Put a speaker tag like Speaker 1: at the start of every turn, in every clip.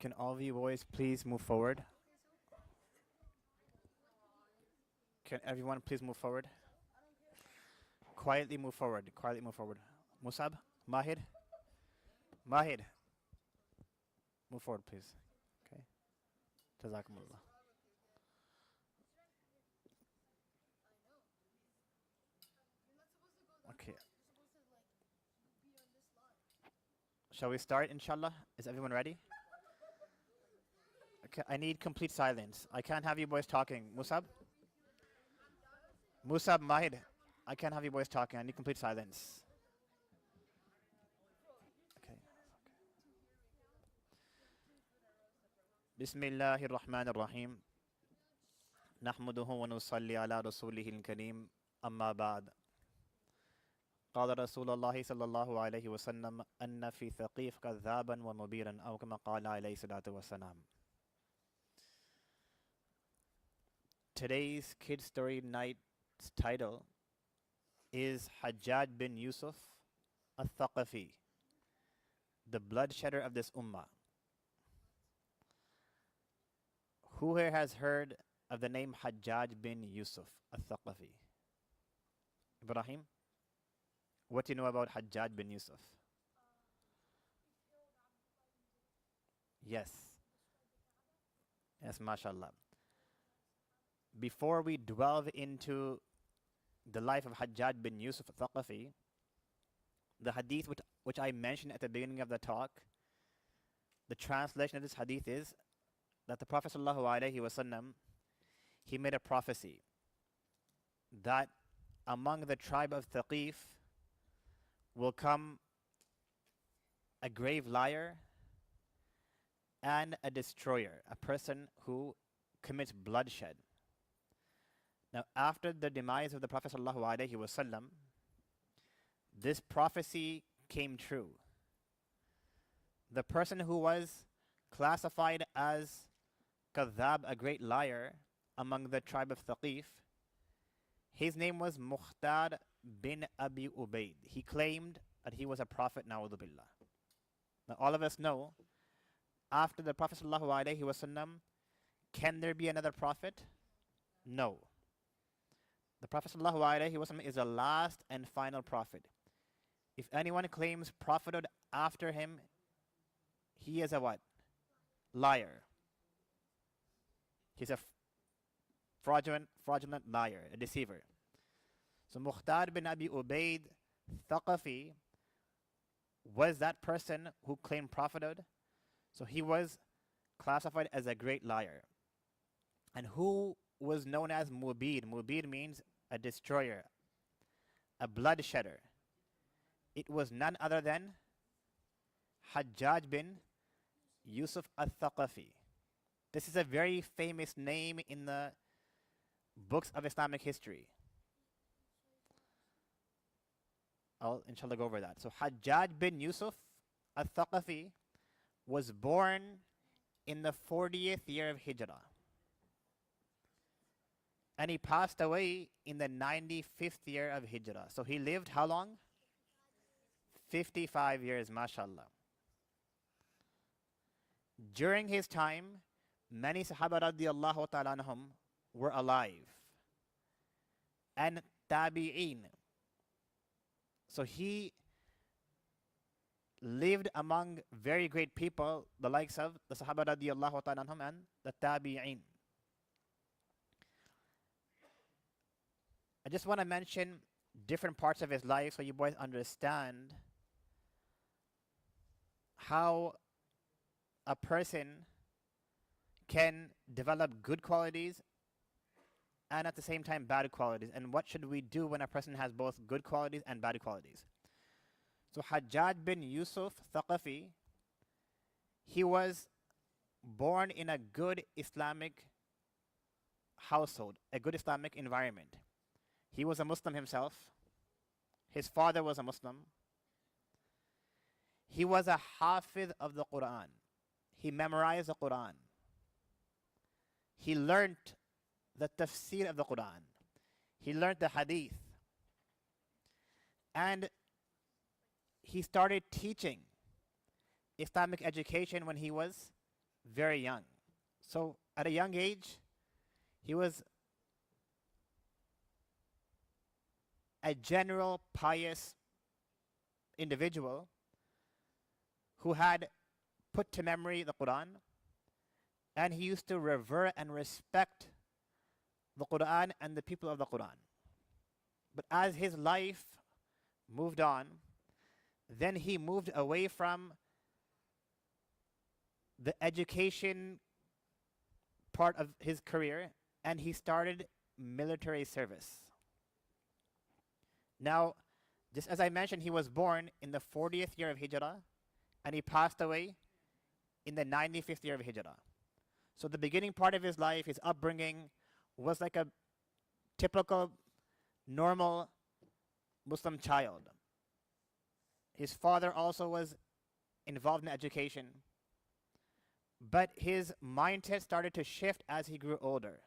Speaker 1: Can all of you boys please move forward? Can everyone please move forward? Quietly move forward. Quietly move forward. Musab, Mahid, Mahid, move forward, please. Okay. Jazakumullah. Okay. Shall we start, inshallah? Is everyone ready? Okay, I need complete silence. I can't have you boys talking. Musab? Musab, Mahid, I can't have you boys talking. I need complete silence. Okay. Bismillahir Rahmanir Rahim. Nahmaduhu wa nusalli ala rasulihil kareem. Amma ba'd. قال رسول الله صلى الله عليه وسلم أن في ثقيف كذابا ومبيرا أو كما قال عليه الصلاة والسلام. Today's kid story night's title is Hajjaj bin Yusuf al-Thaqafi, the bloodshedder of this ummah. Who here has heard of the name Hajjaj bin Yusuf al-Thaqafi? Ibrahim? What do you know about Hajjaj bin Yusuf? Yes. Yes, mashallah. Before we delve into the life of Hajjaj bin Yusuf al-Thaqafi, the hadith which I mentioned at the beginning of the talk, the translation of this hadith is that the Prophet ﷺ, he made a prophecy that among the tribe of Thaqif will come a grave liar and a destroyer, a person who commits bloodshed. Now, after the demise of the Prophet ﷺ, this prophecy came true. The person who was classified as Kadhab, a great liar, among the tribe of Thaqif, his name was Mukhtar bin Abi Ubaid. He claimed that he was a prophet, na'udhu billah. Now all of us know, after the Prophet ﷺ, can there be another prophet? No. The Prophet ﷺ is the last and final prophet. If anyone claims prophethood after him, he is a what? Liar. He's a fraudulent liar, a deceiver. So Mukhtar bin Abi Ubaid Thaqafi was that person who claimed prophethood. So he was classified as a great liar. And who was known as Mubid? Mubid means a destroyer, a bloodshedder. It was none other than Hajjaj bin Yusuf al-Thaqafi. This is a very famous name in the books of Islamic history. I'll inshallah go over that. So Hajjaj bin Yusuf al-Thaqafi was born in the 40th year of Hijrah. And he passed away in the 95th year of Hijrah. So he lived how long? 55 years, mashallah. During his time, many Sahaba radiallahu ta'ala anhum were alive. And tabi'een. So he lived among very great people, the likes of the Sahaba radiallahu ta'ala anhum and the tabi'een. I just want to mention different parts of his life so you boys understand how a person can develop good qualities and at the same time bad qualities, and what should we do when a person has both good qualities and bad qualities. So Hajjaj bin Yusuf Thaqafi, he was born in a good Islamic household, a good Islamic environment. He was a Muslim himself. His father was a Muslim. He was a hafiz of the Quran. He memorized the Quran. He learnt the tafsir of the Quran. He learnt the hadith. And he started teaching Islamic education when he was very young. So at a young age, he was a general pious individual who had put to memory the Quran, and he used to revere and respect the Quran and the people of the Quran. But as his life moved on, then he moved away from the education part of his career and he started military service. Now, just as I mentioned, he was born in the 40th year of Hijrah and he passed away in the 95th year of Hijrah. So the beginning part of his life, his upbringing, was like a typical, normal Muslim child. His father also was involved in education, but his mindset started to shift as he grew older.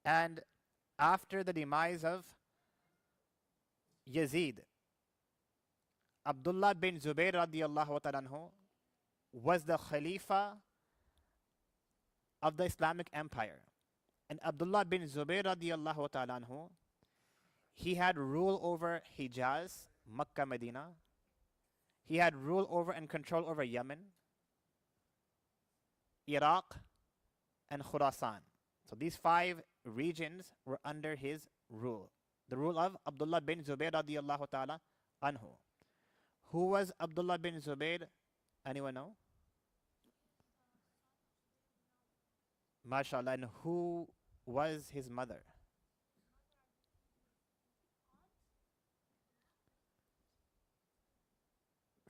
Speaker 1: And after the demise of Yazid, Abdullah bin Zubayr radiallahu ta'ala anhu was the Khalifa of the Islamic Empire. And Abdullah bin Zubayr radiallahu ta'ala anhu, he had rule over Hijaz, Makkah, Medina. He had rule over and control over Yemen, Iraq, and Khurasan. So these 5 regions were under his rule. The rule of Abdullah bin Zubayr radiallahu ta'ala anhu. Who was Abdullah bin Zubayr? Anyone know? MashaAllah. And who was his mother?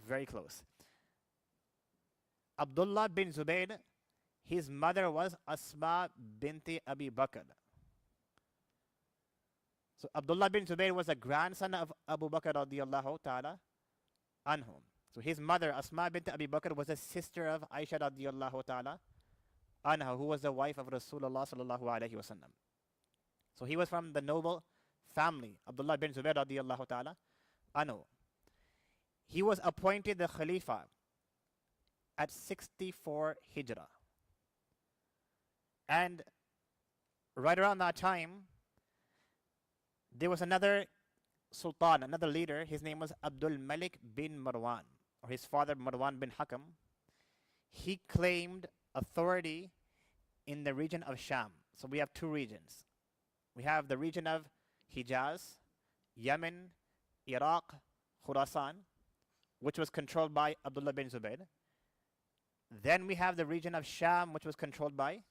Speaker 1: Very close. Abdullah bin Zubayr, his mother was Asma binti Abi Bakr. So Abdullah bin Zubayr was a grandson of Abu Bakr radiallahu ta'ala anhum. So his mother, Asma binti Abi Bakr, was a sister of Aisha radiallahu ta'ala anha, who was the wife of Rasulullah sallallahu alayhi wasallam. So he was from the noble family, Abdullah bin Zubayr radiallahu ta'ala anhu. He was appointed the Khalifa at 64 Hijrah. And right around that time, there was another Sultan, another leader. His name was Abdul Malik bin Marwan, or his father Marwan bin Hakam. He claimed authority in the region of Sham. So we have 2 regions. We have the region of Hijaz, Yemen, Iraq, Khurasan, which was controlled by Abdullah bin Zubayr. Then we have the region of Sham, which was controlled by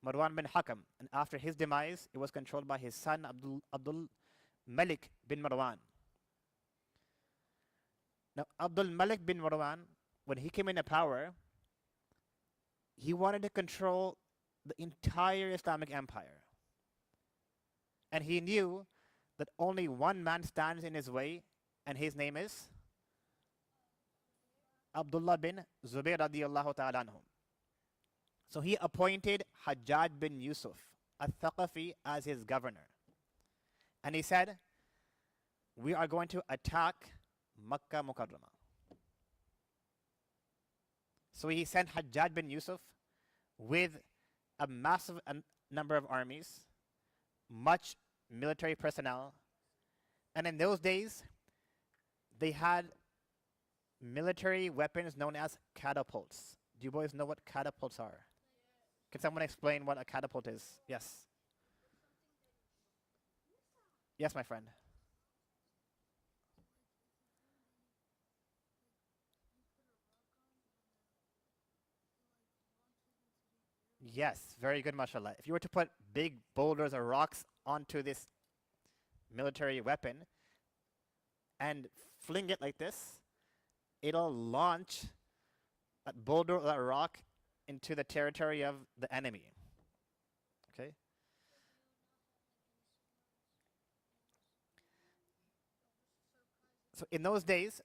Speaker 1: Marwan bin Hakam. And after his demise, it was controlled by his son, Abdul Malik bin Marwan. Now, Abdul Malik bin Marwan, when he came into power, he wanted to control the entire Islamic empire. And he knew that only one man stands in his way, and his name is Abdullah bin Zubayr radiallahu ta'ala anhum. So he appointed Hajjaj bin Yusuf, al-Thaqafi, as his governor. And he said, we are going to attack Makkah Mukarramah. So he sent Hajjaj bin Yusuf with a massive number of armies, much military personnel. And in those days, they had military weapons known as catapults. Do you boys know what catapults are? Can someone explain what a catapult is? Yes. Yes, my friend. Yes, very good, mashallah. If you were to put big boulders or rocks onto this military weapon and fling it like this, it'll launch that boulder or that rock into the territory of the enemy. Okay? So in those days,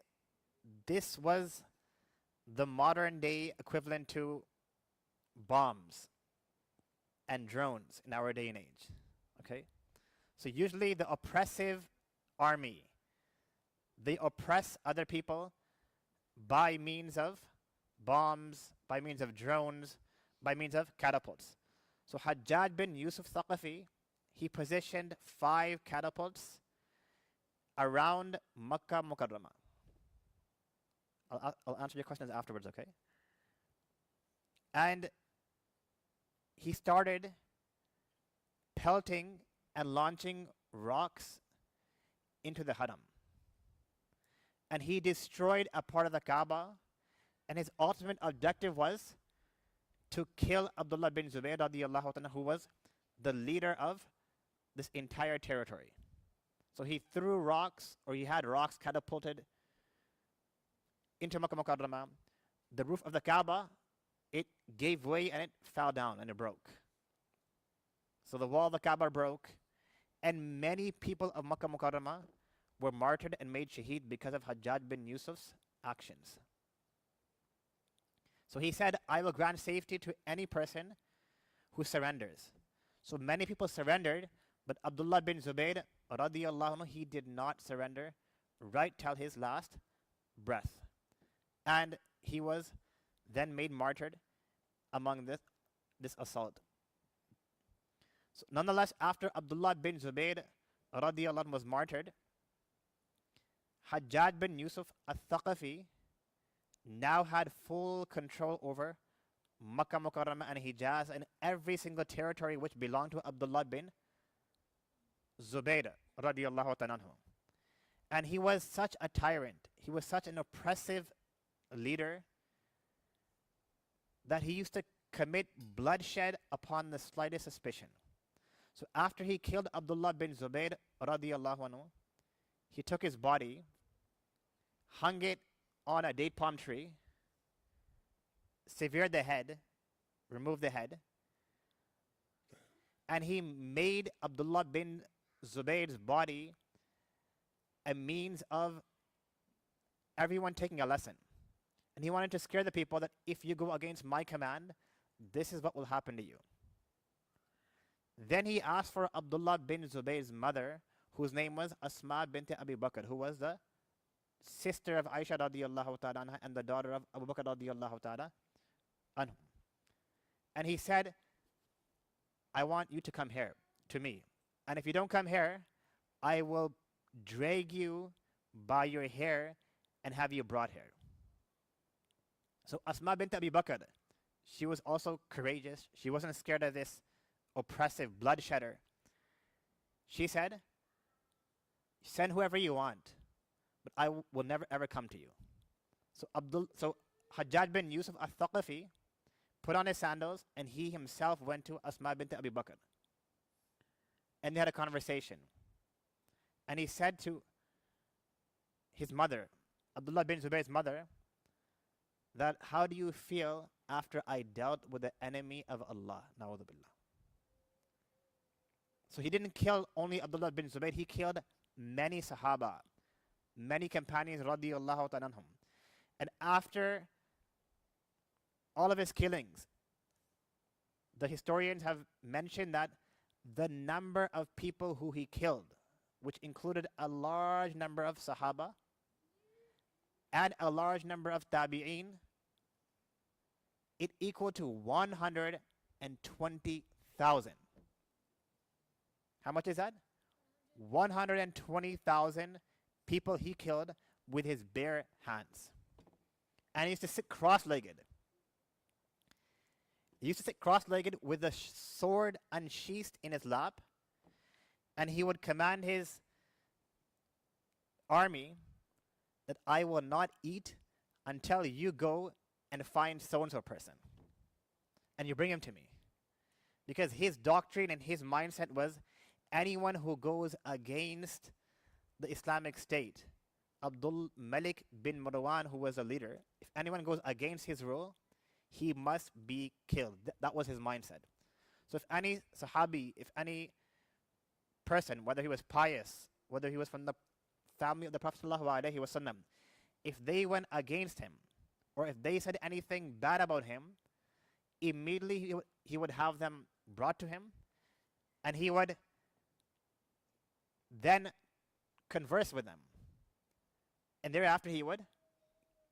Speaker 1: this was the modern day equivalent to bombs and drones in our day and age. Okay? So usually the oppressive army, they oppress other people by means of bombs, by means of drones, by means of catapults. So Hajjaj bin Yusuf Thaqafi, he positioned 5 catapults around Makkah Mukarramah. I'll answer your questions afterwards, okay? And he started pelting and launching rocks into the Haram. And he destroyed a part of the Kaaba, and his ultimate objective was to kill Abdullah bin Zubayr radiallahu ta'ala, who was the leader of this entire territory. So he threw rocks, or he had rocks catapulted into Makkah Mukarramah. The roof of the Kaaba, it gave way and it fell down and it broke. So the wall of the Kaaba broke, and many people of Makkah Mukarramah were martyred and made shaheed because of Hajjaj bin Yusuf's actions. So he said, I will grant safety to any person who surrenders. So many people surrendered, but Abdullah bin Zubayr radiallahu anhu, he did not surrender right till his last breath. And he was then made martyred among this assault. So nonetheless, after Abdullah bin Zubayr radiallahu anhu was martyred, Hajjaj bin Yusuf al-Thaqafi now had full control over Makkah Mukarramah and Hijaz and every single territory which belonged to Abdullah bin Zubayr radiallahu ta'ala anhu. And he was such a tyrant, he was such an oppressive leader that he used to commit bloodshed upon the slightest suspicion. So after he killed Abdullah bin Zubayr radiallahu anhu, he took his body, hung it on a date palm tree, severed the head, removed the head, and he made Abdullah bin Zubayr's body a means of everyone taking a lesson. And he wanted to scare the people that if you go against my command, this is what will happen to you. Then he asked for Abdullah bin Zubayr's mother, whose name was Asma bint Abi Bakr, who was the sister of Aisha radiallahu ta'ala anha and the daughter of Abu Bakr radiallahu ta'ala anhu. And he said, I want you to come here to me. And if you don't come here, I will drag you by your hair and have you brought here. So Asma bint Abi Bakr, she was also courageous. She wasn't scared of this oppressive bloodshedder. She said, send whoever you want, but I will never ever come to you. So Hajjaj bin Yusuf al-Thaqafi put on his sandals and he himself went to Asma bint Abi Bakr. And they had a conversation. And he said to his mother, Abdullah bin Zubayr's mother, that how do you feel after I dealt with the enemy of Allah? Na'udhu billah. So he didn't kill only Abdullah bin Zubayr, he killed many Sahaba, many companions radiallahu ta'ala anhum. And after all of his killings, the historians have mentioned that the number of people who he killed, which included a large number of Sahaba and a large number of Tabi'een, it equaled to 120,000. How much is that? 120,000 people he killed with his bare hands. And he used to sit cross-legged. He used to sit cross-legged with the sword unsheathed in his lap. And he would command his army that I will not eat until you go and find so-and-so person. And you bring him to me. Because his doctrine and his mindset was anyone who goes against the Islamic State, Abdul Malik bin Marwan, who was a leader, if anyone goes against his rule, he must be killed. That was his mindset. So if any Sahabi, if any person, whether he was pious, whether he was from the family of the Prophet ﷺ, if they went against him, or if they said anything bad about him, immediately he would have them brought to him, and he would then converse with them. And thereafter he would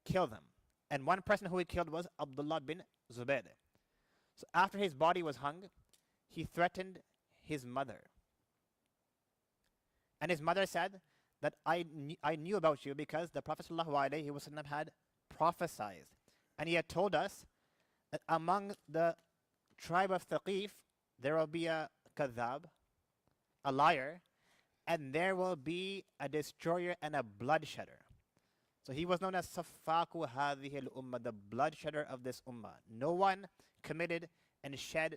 Speaker 1: kill them. And one person who he killed was Abdullah bin Zubayr. So after his body was hung, he threatened his mother. And his mother said that I knew about you because the Prophet ﷺ had prophesied. And he had told us that among the tribe of Thaqif, there will be a kadhab, a liar, and there will be a destroyer and a bloodshedder. So he was known as Safaku Hadhihi al-Ummah, the bloodshedder of this Ummah. No one committed and shed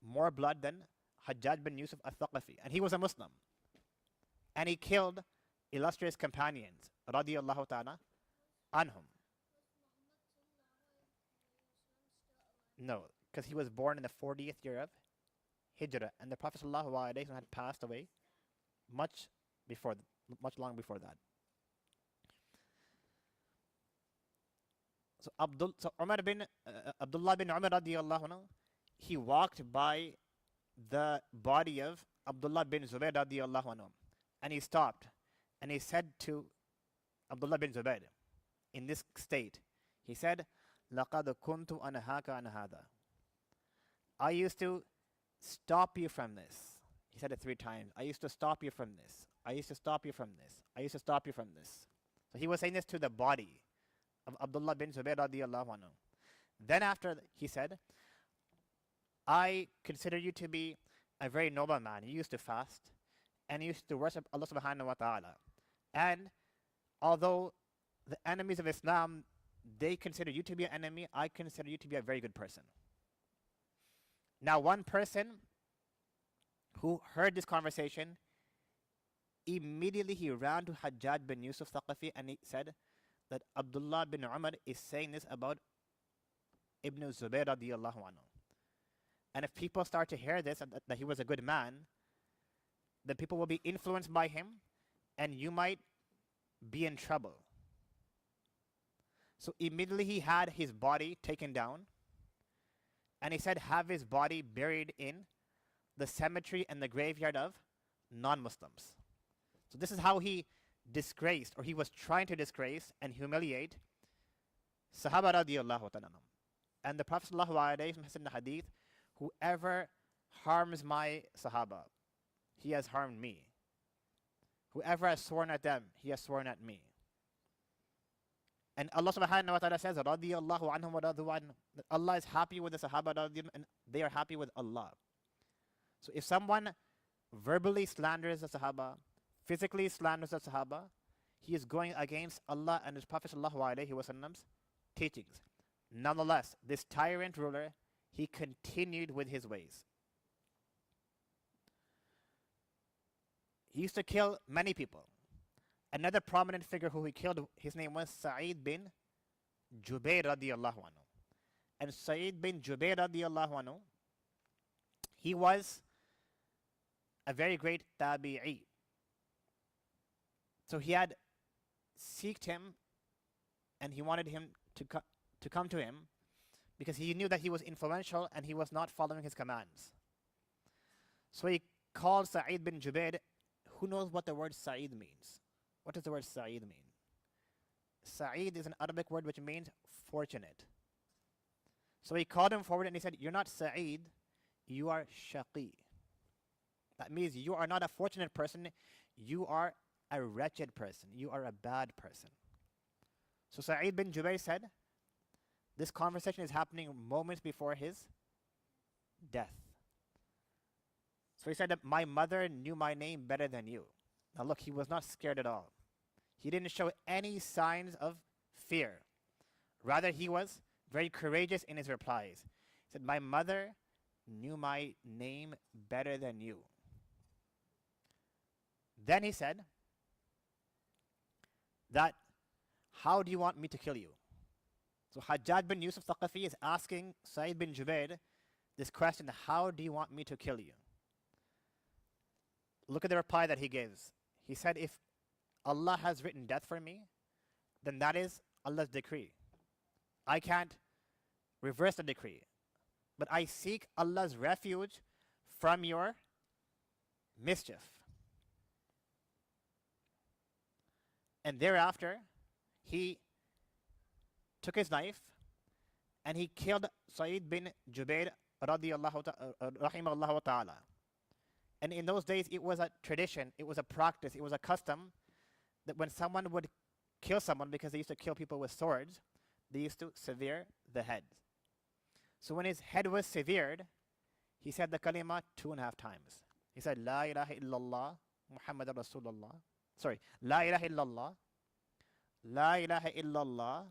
Speaker 1: more blood than Hajjaj bin Yusuf al-Thaqafi. And he was a Muslim. And he killed illustrious companions, radiyallahu ta'ala anhum. No, because he was born in the 40th year of Hijrah. And the Prophet ﷺ had passed away much long before that. So Abdullah bin Umar radiyallahu anhu, he walked by the body of Abdullah bin Zubayr radiyallahu anhu, and he stopped, and he said to Abdullah bin Zubayr, in this state, he said, لَقَدْ كُنْتُ أَنَهَاكَ عَنْ هَذَا. I used to stop you from this. He said it 3 times. I used to stop you from this. I used to stop you from this. I used to stop you from this. So he was saying this to the body of Abdullah bin Zubayr radiyallahu anhu. Then after he said, I consider you to be a very noble man. You used to fast and you used to worship Allah subhanahu wa ta'ala. And although the enemies of Islam, they consider you to be an enemy, I consider you to be a very good person. Now one person who heard this conversation, immediately he ran to Hajjaj bin Yusuf Thaqafi and he said that Abdullah bin Umar is saying this about Ibn Zubayr radiyallahu anhu. And if people start to hear this, that he was a good man, then people will be influenced by him and you might be in trouble. So immediately he had his body taken down and he said have his body buried in the cemetery and the graveyard of non-Muslims. So this is how he disgraced, or he was trying to disgrace and humiliate Sahaba radiyallahu ta'ala. And the Prophet sallallahu alayhi wa sallam said in the hadith, whoever harms my Sahaba, he has harmed me. Whoever has sworn at them, he has sworn at me. And Allah subhanahu wa ta'ala says, radiyallahu anhum wa radu anhu, that Allah is happy with the Sahaba and they are happy with Allah. So if someone verbally slanders the Sahaba, physically slanders the Sahaba, he is going against Allah and His Prophet sallallahu alaihi wasallam's teachings. Nonetheless, this tyrant ruler, he continued with his ways. He used to kill many people. Another prominent figure who he killed, his name was Sa'id bin Jubayr radiyallahu anhu. And Sa'id bin Jubayr radiyallahu anhu, he was a very great tabi'i. So he had seeked him and he wanted him to come to him because he knew that he was influential and he was not following his commands. So he called Sa'id bin Jubayr. Who knows what the word Sa'id means? What does the word Sa'id mean? Sa'id is an Arabic word which means fortunate. So he called him forward and he said, you're not Sa'id, you are Shaqi. That means you are not a fortunate person, you are a wretched person, you are a bad person. So Sa'id bin Jubayr said, this conversation is happening moments before his death. So he said that my mother knew my name better than you. Now look, he was not scared at all. He didn't show any signs of fear. Rather, he was very courageous in his replies. He said, my mother knew my name better than you. Then he said that, how do you want me to kill you? So Hajjaj bin Yusuf Thaqafi is asking Sa'id bin Jubayr this question, how do you want me to kill you? Look at the reply that he gives. He said, if Allah has written death for me, then that is Allah's decree. I can't reverse the decree. But I seek Allah's refuge from your mischief. And thereafter, he took his knife and he killed Sa'id bin Jubair rahimahullah ta'ala. And in those days, it was a tradition, it was a practice, it was a custom that when someone would kill someone, because they used to kill people with swords, they used to sever the head. So when his head was severed, he said the kalima 2.5 times. He said, La ilaha illallah, Muhammadur Rasulullah. Sorry, La ilaha illallah, La ilaha illallah,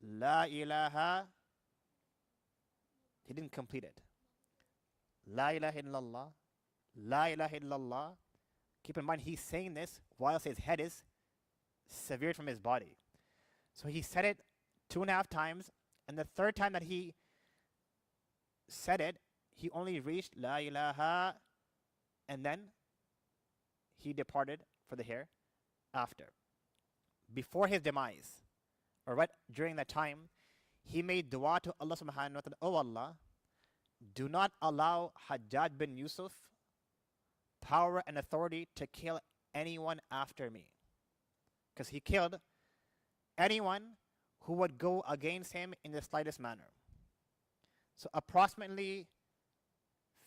Speaker 1: La ilaha. He didn't complete it. La ilaha illallah, La ilaha illallah. Keep in mind, he's saying this whilst his head is severed from his body. So he said it 2.5 times, and the third time that he said it, he only reached La ilaha, and then he departed for the hereafter. Before his demise, or right during that time, he made dua to Allah subhanahu wa ta'ala, Oh Allah, do not allow Hajjaj bin Yusuf power and authority to kill anyone after me. Because he killed anyone who would go against him in the slightest manner. So approximately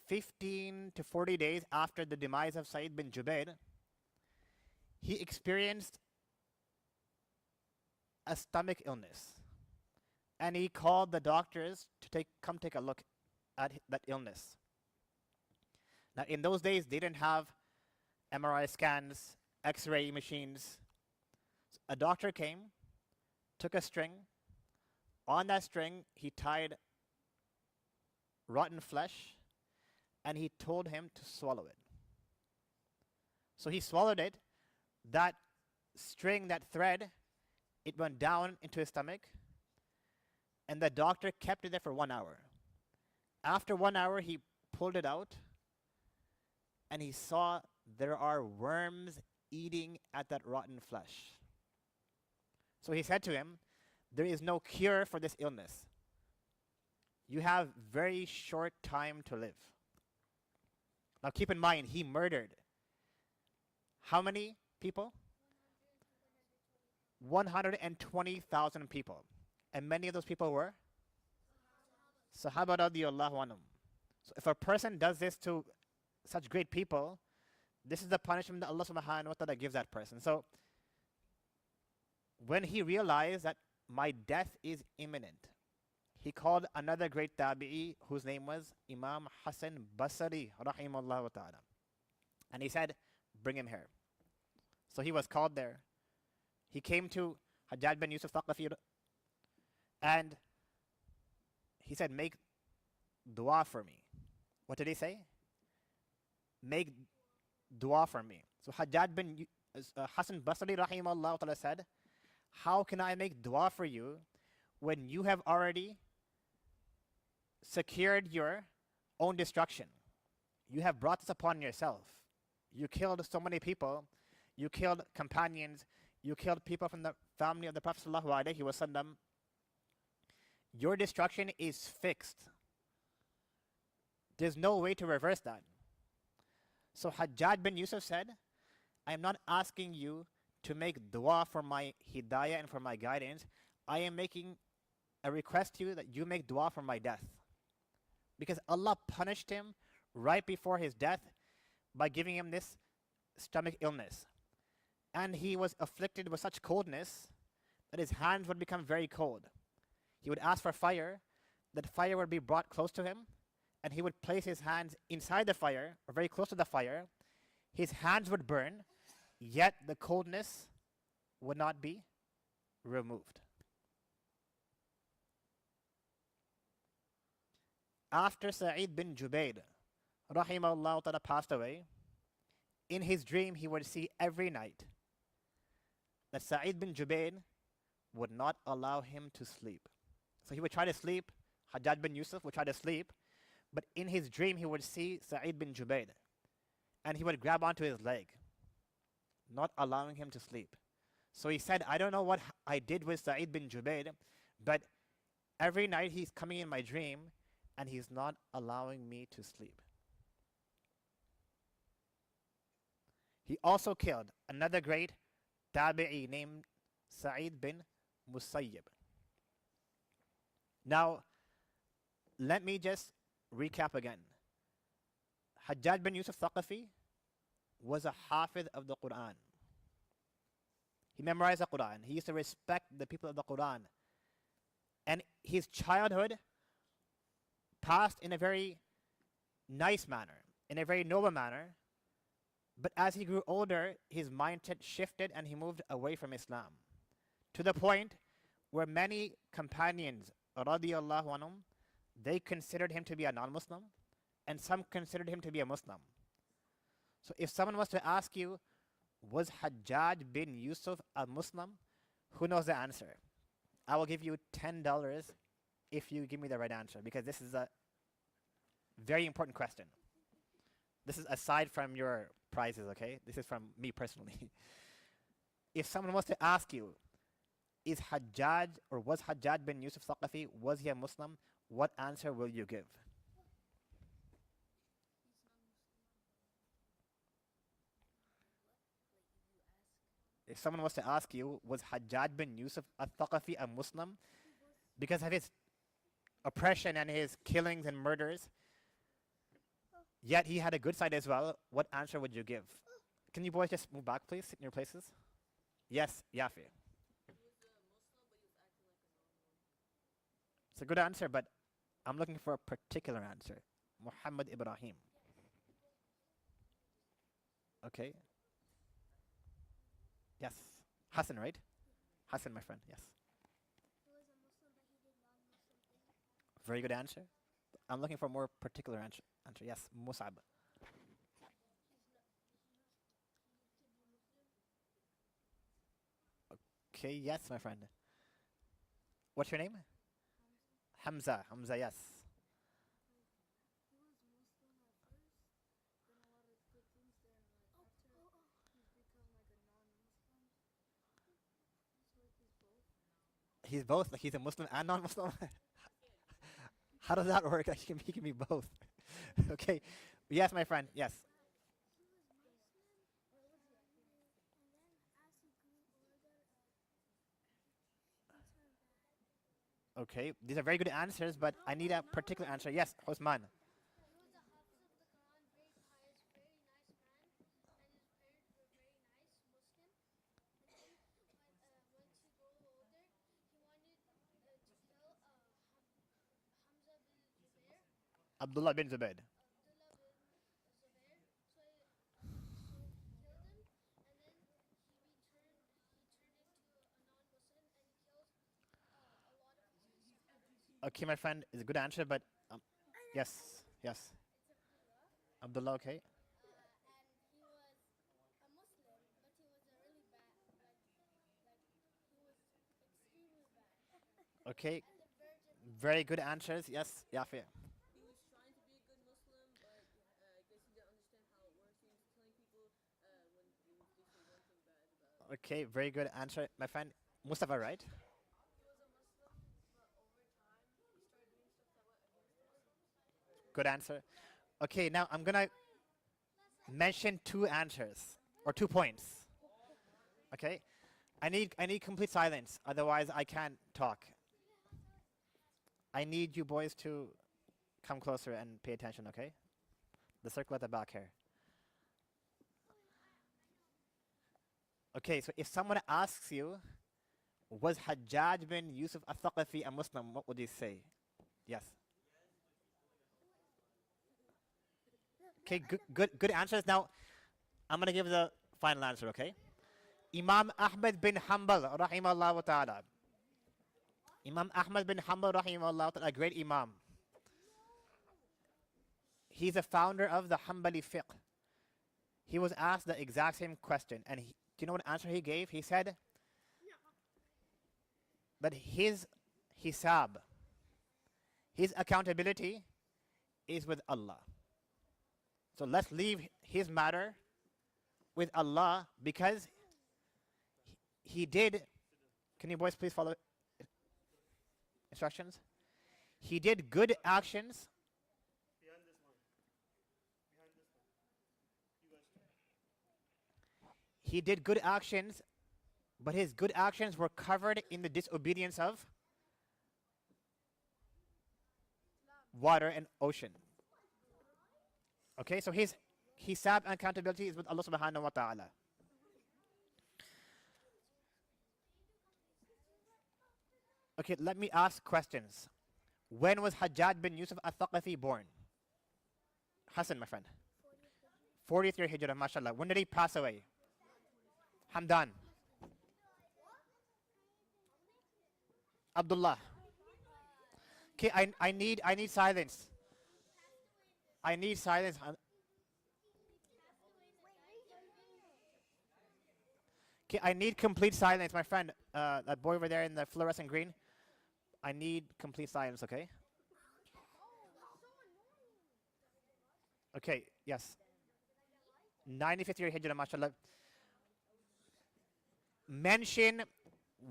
Speaker 1: 15 to 40 days after the demise of Sa'id bin Jubair, he experienced a stomach illness. And he called the doctors to come take a look at that illness. Now, in those days, they didn't have MRI scans, X-ray machines. So a doctor came, took a string. On that string, he tied rotten flesh, and he told him to swallow it. So he swallowed it. That string, that thread, it went down into his stomach, and the doctor kept it there for 1 hour. After 1 hour, he pulled it out, and he saw there are worms eating at that rotten flesh. So he said to him, there is no cure for this illness. You have very short time to live. Now keep in mind, he murdered how many people? 120,000 people. And many of those people were Sahaba radiyallahu anhum. So if a person does this to such great people, this is the punishment that Allah subhanahu wa ta'ala gives that person. So when he realized that my death is imminent, he called another great tabi'i whose name was Imam Hassan Basri rahimahullah ta'ala. And he said, bring him here. So he was called there. He came to Hajjaj bin Yusuf Thaqafi, and he said, make dua for me. What did he say? Make dua for me. So Hajjaj bin Hassan Basri rahimahullah ta'ala said, how can I make dua for you when you have already secured your own destruction? You have brought this upon yourself. You killed so many people. You killed companions. You killed people from the family of the Prophet sallallahu alaihi wasallam. Your destruction is fixed. There's no way to reverse that. So Hajjaj bin Yusuf said, I am not asking you to make dua for my hidayah and for my guidance. I am making a request to you that you make dua for my death. Because Allah punished him right before his death by giving him this stomach illness. And he was afflicted with such coldness that his hands would become very cold. He would ask for fire, that fire would be brought close to him, and he would place his hands inside the fire, or very close to the fire. His hands would burn, yet the coldness would not be removed. After Sa'id bin Jubair, rahimahullah ta'ala, passed away, in his dream he would see every night that Sa'id bin Jubair would not allow him to sleep. So he would try to sleep, Hajjaj bin Yusuf would try to sleep, but in his dream he would see Sa'id bin Jubair, and he would grab onto his leg, not allowing him to sleep. So he said, I don't know what I did with Sa'id bin Jubair, but every night he's coming in my dream, and he's not allowing me to sleep. He also killed another great tabi'i named Sa'id bin Musayyib. Now, let me just recap again. Hajjaj bin Yusuf Thaqafi was a hafiz of the Quran. He memorized the Quran. He used to respect the people of the Quran. And his childhood passed in a very nice manner, in a very noble manner. But as he grew older, his mindset shifted and he moved away from Islam. To the point where many companions, radiyallahu anhum, they considered him to be a non-Muslim, and some considered him to be a Muslim. So if someone was to ask you, was Hajjaj bin Yusuf a Muslim? Who knows the answer? I will give you $10 if you give me the right answer, because this is a very important question. This is aside from your prizes, okay? This is from me personally. If someone was to ask you, is Hajjaj or was Hajjaj bin Yusuf Thaqafi, was he a Muslim? What answer will you give? If someone was to ask you, was Hajjaj bin Yusuf al-Thaqafi a Muslim? Because of his oppression and his killings and murders, yet he had a good side as well, what answer would you give? Can you boys just move back, please? Sit in your places. Yes, Yafi. It's a good answer, but I'm looking for a particular answer. Muhammad Ibrahim. Okay. Yes. Hassan, right? Hassan, my friend, yes. Very good answer. I'm looking for a more particular answer. Yes, Musab. Okay, yes, my friend. What's your name? Hamza. Hamza, yes. He's both. Like he's a Muslim and non-Muslim. How does that work? Like he can be both. Okay. Yes, my friend. Yes. Okay. These are very good answers, but I need a particular answer. Yes, Osman. Abdullah bin Zubayd. Okay, my friend, is a good answer, but yes, yes. Abdullah, okay. Okay, very good answers. Yes, Yafi. Okay, very good answer, my friend. Mustafa, right? Good answer. Okay, now I'm gonna mention two answers or 2 points. Okay, I need complete silence, otherwise I can't talk. I need you boys to come closer and pay attention. Okay, the circle at the back here. Okay, so if someone asks you, was Hajjaj bin Yusuf al-Thaqafi a Muslim, what would you say? Yes. Okay, good answers. Now, I'm going to give the final answer, okay? Imam Ahmad bin Hanbal, rahimahullah ta'ala. Imam Ahmad bin Hanbal, rahimahullah ta'ala, a great Imam. He's the founder of the Hanbali fiqh. He was asked the exact same question, and do you know what answer he gave? He said that his hisab, his accountability is with Allah. So let's leave his matter with Allah, because he did. Can you boys please follow instructions? He did good actions. He did good actions but his good actions were covered in the disobedience of water and ocean. Okay, so his hisab and accountability is with Allah subhanahu wa ta'ala. Okay, let me ask questions. When was Hajjaj bin Yusuf al-Thaqafi born? Hassan, my friend. 40th year Hijrah, mashallah. When did he pass away? Hamdan. Abdullah. Okay, I need silence. I need silence. Okay, I need complete silence, my friend. That boy over there in the fluorescent green. I need complete silence, okay? Okay, yes. 95th year Hijrah, mashallah. Mention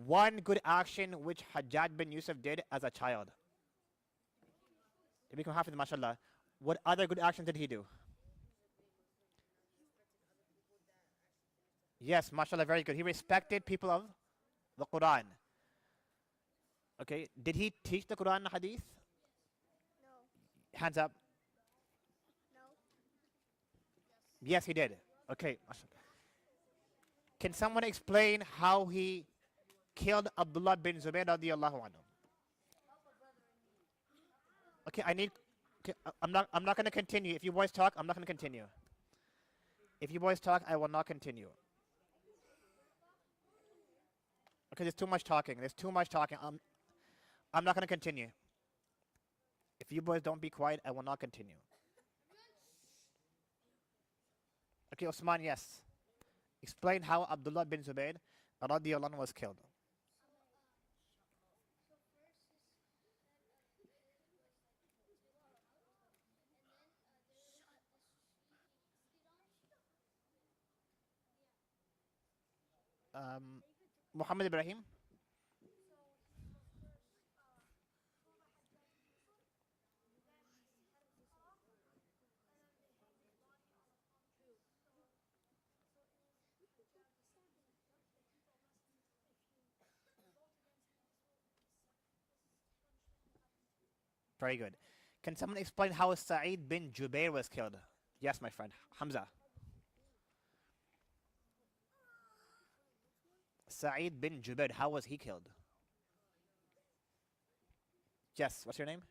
Speaker 1: one good action which Hajjaj bin Yusuf did as a child. To become Hafiz, mashallah. What other good actions did he do? Yes, mashallah, very good. He respected people of the Quran. Okay, did he teach the Quran and Hadith?
Speaker 2: No.
Speaker 1: Hands up.
Speaker 2: No.
Speaker 1: Yes, he did. Okay, mashallah. Can someone explain how he killed Abdullah bin Zubayr radiyallahu anhu? Okay, okay, I'm not going to continue. If you boys talk, I'm not going to continue. If you boys talk, I will not continue. Okay, there's too much talking. There's too much talking. I'm not going to continue. If you boys don't be quiet, I will not continue. Okay, Osman, yes. Explain how Abdullah bin Zubayr radiyallahu anhu was killed. Muhammad Ibrahim. Very good. Can someone explain how Sa'id bin Jubair was killed? Yes, my friend. Hamza. Sa'id bin Jubair, how was he killed? Yes, what's your name?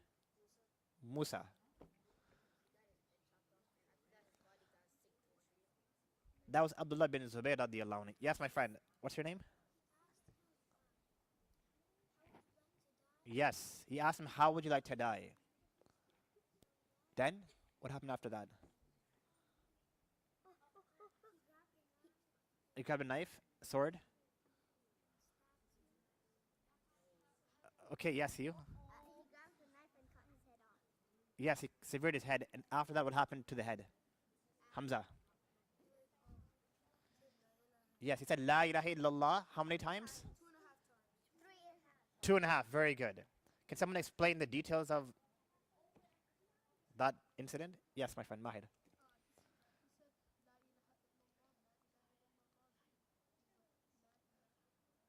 Speaker 1: Musa. That was Abdullah bin Zubayr radiyallahu anhu. Yes, my friend. What's your name? Yes. He asked him, how would you like to die? Then, what happened after that? You grabbed a knife, a sword? Okay, yes, you.
Speaker 2: He grabbed the knife and cut his head off.
Speaker 1: Yes, he severed his head. And after that, what happened to the head? Hamza. Yes, he said, La ilaha illallah. How many times?
Speaker 2: 2.5 times.
Speaker 1: 2.5. Very good. Can someone explain the details of that incident? Yes, my friend Mahid.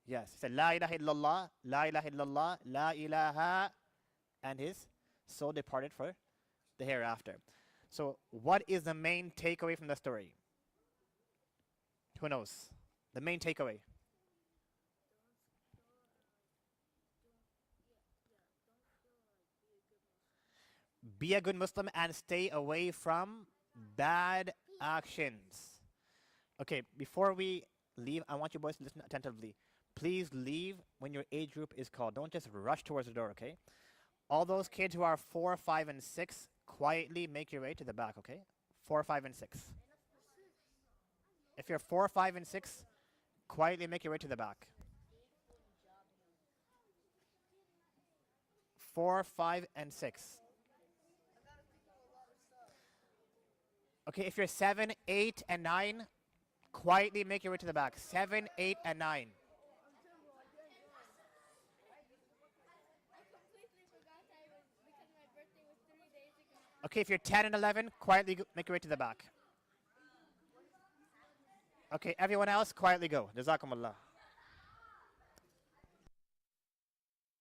Speaker 1: Yes, he said, La ilaha illallah, La ilaha illallah, La ilaha, and his soul departed for the hereafter. So, what is the main takeaway from the story? Who knows? The main takeaway. Be a good Muslim and stay away from bad actions. Okay, before we leave, I want you boys to listen attentively. Please leave when your age group is called. Don't just rush towards the door, okay? All those kids who are 4, 5, and 6, quietly make your way to the back, okay? 4, 5, and 6. If you're 4, 5, and 6, quietly make your way to the back. 4, 5, and 6. Okay, if you're 7, 8, and 9, quietly make your way to the back. 7, 8, and 9. Okay, if you're 10 and 11, quietly make your way to the back. Okay, everyone else, quietly go. Jazakumullah.